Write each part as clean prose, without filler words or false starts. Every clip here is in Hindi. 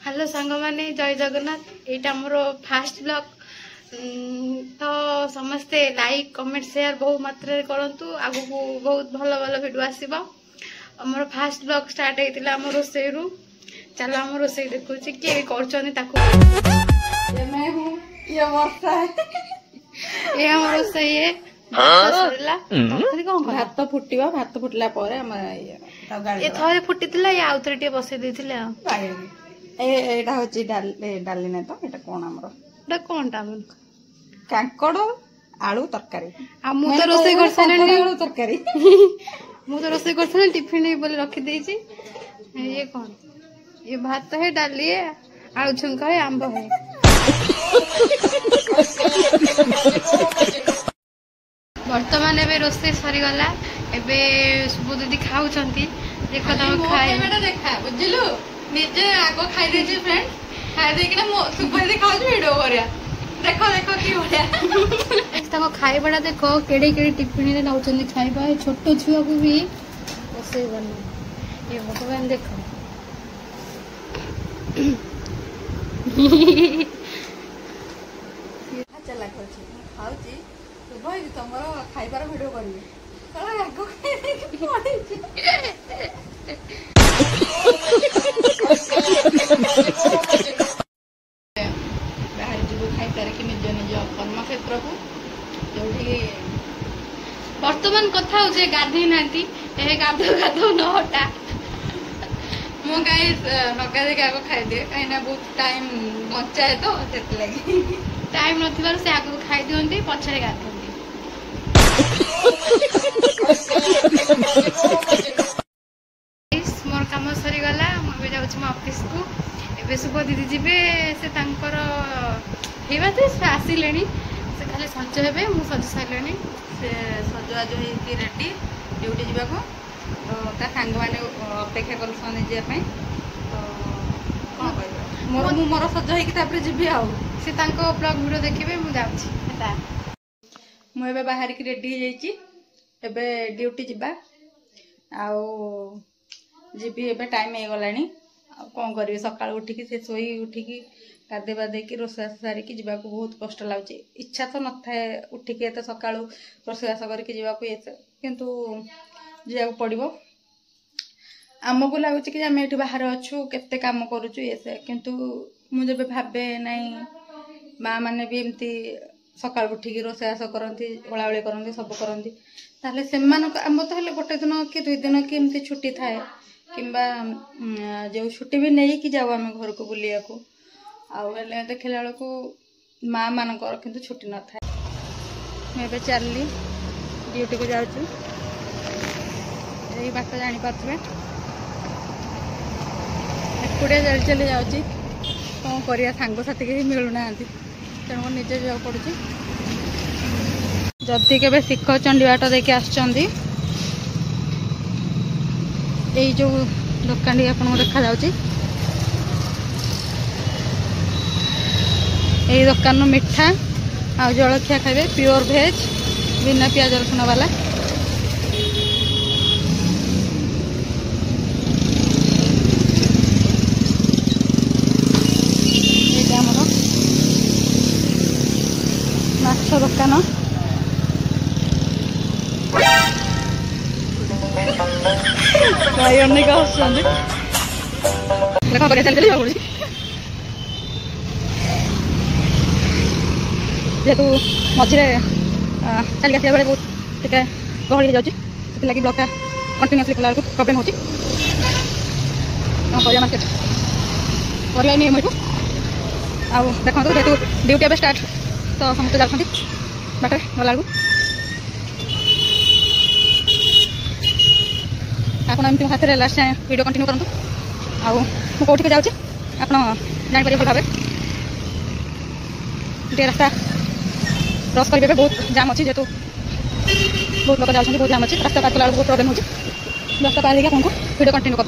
हेलो सांग माने जय जगन्नाथ एटा मोर फास्ट ब्लॉग तो समस्ते लाइक कमेंट शेयर बहुत मात्रा करंतु आगु को बहुत भलो भलो वीडियो आसीबो हमर फास्ट ब्लॉग स्टार्ट हेतिला हमर रोसई रु चलो हमर रोसई देखु छी के करछनी ताको ये मैं हूं ये वर्षा है ये हमर रोसई है भात फुटिबा भात फुटला परे हम ये थरे फुटितिला या आउतरे टे बसे देथिला एटा होची डाली नै तो एटा कोन हमरो एटा कोनटा मन कांकड़ आलू तरकारी आ मु तो रोसई करसने आलू तरकारी मु तो रोसई करसने टिफिन बोले रखी देछि ये कोन ये भात है डाली है आलू छुंका है आंबा है वर्तमान एबे रोसई सरी गला एबे सुबो दीदी खाउछंती देखो तम खाए बेटा देखा बुझिलु निजे आगो खाई दे फ्रेंड खाई दे कि ना सुबह दे खाउ वीडियो करिया देखो देखो की बढ़िया तको खाई बड़ा देखो केड़े केड़े टिफिन रे नउछंती खाइबा छोटो छुआ को भी रोसई बना ये भगवान देखो अच्छा लागो छी खाउची सुबह तुमरो खाइबार वीडियो करिवे कला आगो बाहर जीव खाई तार कि निज निज कर्म क्षेत्र को जो बर्तमान कथा हो गाधे ना गाधो गाधो नटा मु गाई नगाधे आग खाईदे कहीं बहुत टाइम बचाए तो से टाइम न से आग खाई दिखती पछरे गाधे मोर कम सरी गला मुझे जाऊँ मो ऑफिस को एबे सुबह दीदी जीवे से तांकर हेबा से आसिले से खाली सज हे मु सज सारे से सजवाज होती रेडी ड्यूटी जावाक तो ता सांग मैंने अपेक्षा कर तो कौन कह मोर मु मोर सज होकर जीवी आउ से ब्लॉग वीडियो देखिए मुझे जाऊँगा मुझे बाहर की रेडी हो जाइए ड्यूटी जावा आउ जीवी ए टाइम हो गलानी कौन करी सका उठिकी से सोई उठिकी गाधे बाधे रोसैबास सारिकी जावाक बहुत कष्ट लगुच इच्छा तो न था उठिकी एत सका रोसैबास करके जावाक किंतु जावाक पड़ो आमको लगुच कि आम ये बाहर अच्छु केते काम करुचु ये से किंतु मुझे भावे नाई माँ मैंने भी एमती सका उठिकी रोसैबास करती ओलाओली करती सब करती ताले से आम तो गोटे दिन कि 2 दिन कि एमती छुट्टी थाए किंबा जो छुट्टी भी नहीं कि जाऊ आम घर को बुलिया को आए देखला बेलू माँ मानकर किंतु छुट्टी न था मुझे चलली ड्यूटी को जाऊँ यही बात जापारे एकुटिया चली चली जाऊँगी कौन कर सांगसाथी के मिलूना तेणु निजे जावाक पड़ुची जदि के शिख चंडी बाट देखिए आसचंदी यही जो दुकान आपको देखा जाउची यही दुकान मिठा आ जलखिया खाइबे प्योर भेज बिना प्याज रसुण वाला माछ दुकान भाई अनेक जेहेतु मझे चल आसा बेले बहुत गहली हो जाए ब्लॉक कंटिन्यूसली कला प्रोब्लेम होती मार्केट कर देखो जेहतु ड्यूटी ए स्टार्ट तो समस्त जाती बाटे गला आप हाथ में लास्ट वीडियो कंटिन्यू करूँ आउट जाऊँगी आप जापर भल भाव गोटे रास्ता क्रॉस करेंगे बहुत जाम अच्छी जेहतु बहुत लोग जाऊँच बहुत जाम अच्छी रास्ता पार कला बहुत प्रोब्लेम हो रास्ता पार होगी आपको वीडियो कंटिन्यू कर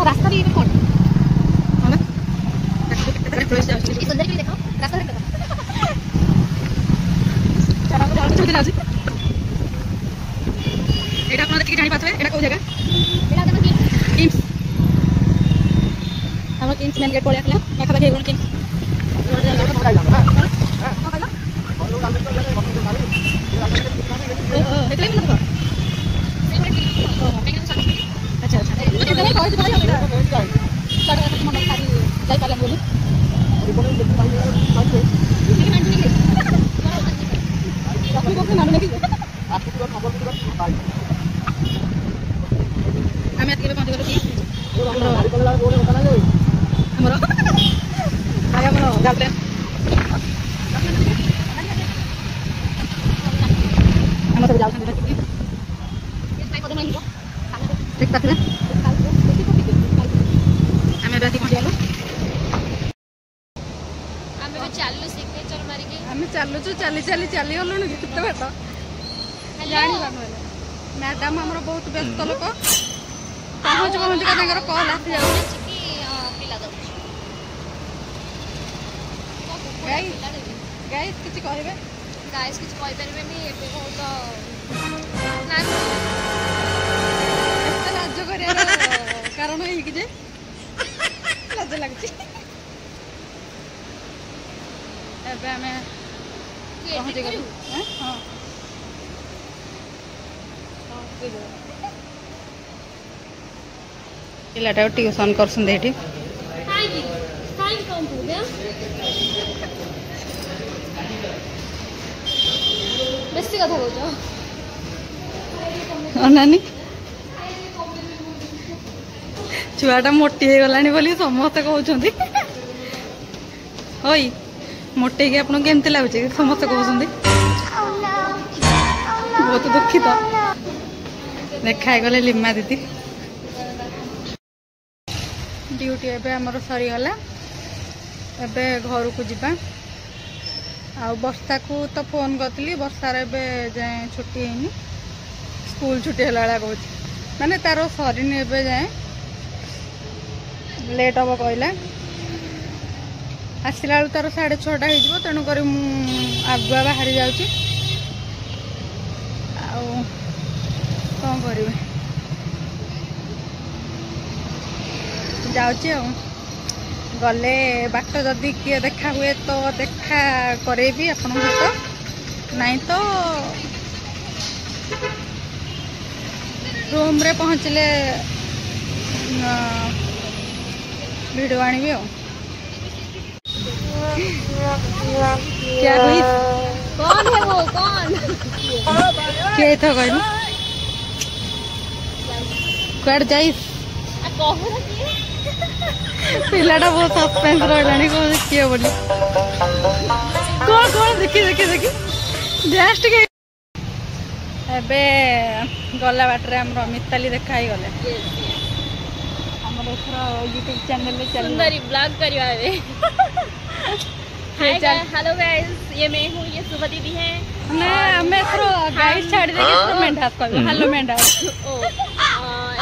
रास्ता भी कौन सुंदर भी देखो रास्ता देखो चला को जाओ चल जाओ एटा कोन देखि जानि पाथवे एटा को जगह एटा देखो किम्स हम किम्स मेन गेट पळे आखला या खबा घेऊन किम्स अच्छा अच्छा आम एत पहुँची गलु कि गार्डन आम सब जाऊ ठीक पाथे आम राति पहुँची गलु आम चलु चली चली चली गलु केते बाट जानी मैडम आमर बहुत व्यस्त लोक पहुँच पहुँच का कल आसी जाऊँ गाइस किसी कहबे गाइस किसी कहि परबेनी एबे बहुत राज्य करिया कारण है कि जे लाज लागछि एबे हमें पहुँच गलु हां पिलाटा ट्यूशन करसन देठी बेसी कथा कहछ अनानी छुआटा मोटी हो गलानी बोली समस्त कहउछंती ओई मोटे के आपन केमते लागुचे समस्त कहउछंती बहुत दुखित देखा गले लिमा दीदी ड्यूटी एबे हमर सरीगला एबे घर को जिबा आ वर्षा को तो फोन करती वर्षार एबे जाए छुट्टी है स्कूल छुट्टी है कहूँ माने तार सरीनी एबे जाए लेट हम कहला आसला बेलू तार 6:30 हो तेणुक आगुआ बाहरी जाऊँ कौन कर जाऊँ गले बाट जदि किए देखा हुए तो देखा करेबी आपण सहित नहीं तो रूम रे पहुँचले वीडियो आनी क्या हुई कौन है वो कौन किए तो कहलु कड़ जाइस पिलाटा बहुत सस्पेंस रही किए बोली कौन कौन देखी देखी देखी जस्ट गला बाटर आम मिताली देखा ही गले यूट्यूब चैनल में सुंदरी ब्लॉग करवा हेलो गाइस ये मैं हूँ ये सुबह दीदी है ना मैं गाइस छाड़ी देके मेंढास कहबो हेलो मेंढास ओ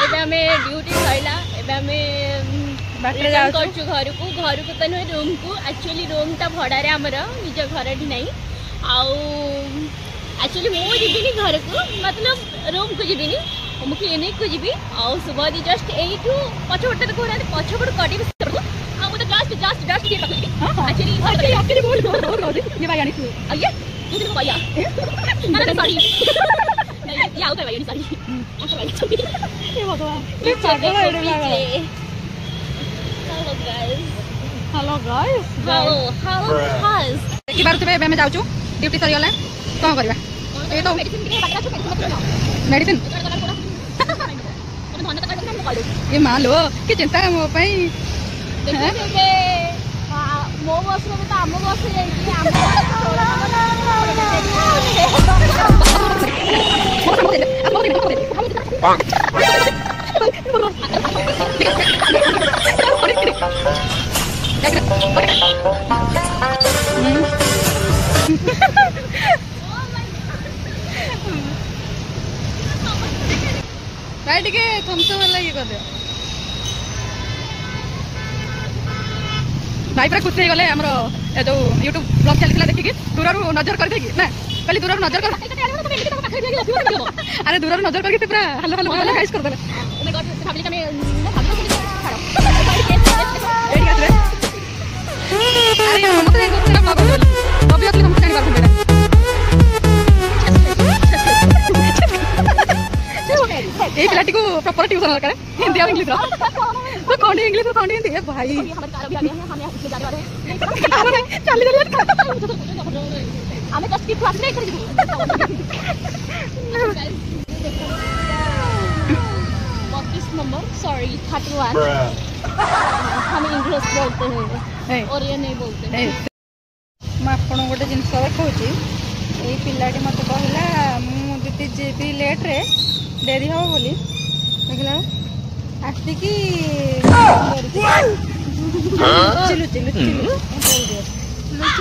एबे हमें ड्यूटी सइला एबे हमें बाटरे जाउ करछु घर को तो नहीं रूम को एक्चुअली रूम ता भड़ा रे हमर निज घर ठी नहीं आउ एक्चुअली मो जीबिनी घर को मतलब रूम को जीबिनी मु क्लिनिक को जीबी आउ सुबह दी जस्ट एठू पछपट को रे पछपट कटी आ मु तो जस्ट ये पकड़ी एक्चुअली आपके बोल ये भाई आनी तू आइए तू तो भैया ना सॉरी नहीं ये आउट है भाई सॉरी ये भगवान ये पागल है रे हेलो गाइस हेलो गाइस की बार से मैं जाऊ ड्यूटी सरी गला कौन करबा ए तो मेडिसिन ये मान लो कि चिंता है मो पई मो बस में तो आम बस भाई टे थम्स अप वाला ये कर दे भाई पूरा खुश होगले आम जो यूट्यूब ब्लॉग चलता देखिए दूर नजर कर ना कहली दूर नजर कर अरे दूर नजर करके पूरा हलो हलो हलो गाइस कर देले ये पिलाटी को प्रॉपर ट्यूशन दरकार हिंदी और इंग्लिश तो कौन इंग्लिश कौन हिंदी है भाई चल हमें जस्ट कीप क्लास नहीं कर 32 नंबर सॉरी 31 हम इंग्लिश बोलते हैं और ये नहीं बोलते हैं मैं आपन गोटे जिनस देखौची ए पिलाटी मते कहला मु दीदी जेबी लेट रे देरी हो बोली देखला आस्तिकी चिलु चिलु चिलु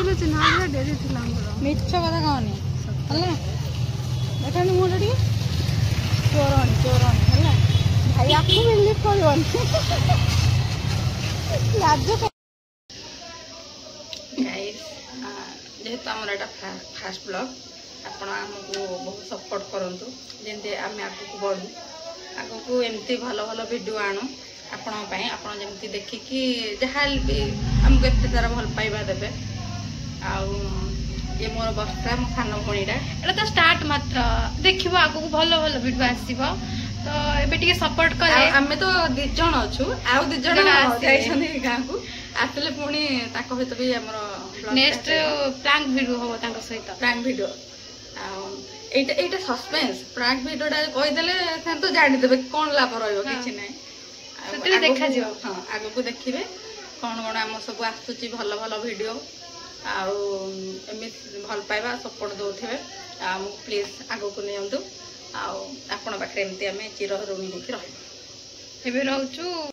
लुचि ना डेरी थिला हमरो मिछ कथा कहनी हला देखा मु लडी चोरणी हला भाई आपको बिलीव करवन लाज गाइस जेहेतु आमर एटा फास्ट ब्लॉग आपण आमको बहुत सपोर्ट करंतु जेंते आमे आगु बढ़ू आगु एमती भल भल वीडियो आणु आपण पई आपण जेमती देखि कि जहाल भी हमको एते सारा भल पाइबा देबे आउ ये मोर बस्ता मो खान भणीडा एटा तो स्टार्ट मात्र देखिबो आगु भल भल वीडियो आसीबो तो एबे टिके सपोर्ट करे आमे तो 2 जण अछु आउ 2 जण जाइछन गां को आतले पुणी ताको हेत भी हमर नेक्स्ट प्रैंक वीडियो हो ताको सहित प्रैंक वीडियो एटा सस्पेंस प्रैंक वीडियोटा कहि देले सेन तो जानि देबे कोन लाभ रहइबो किछि नै सेते देखा जिवो हां आगो को देखिबे कोन कोन हम सब आस्तुची भल भल वीडियो आउ एमि भल पाइबा सपोर्ट दोथिबे आ प्लीज आगो को नियंतु आउ आपण पाखरे एमति हमें चिर ऋणी होके रहइबो एबे रहउछु।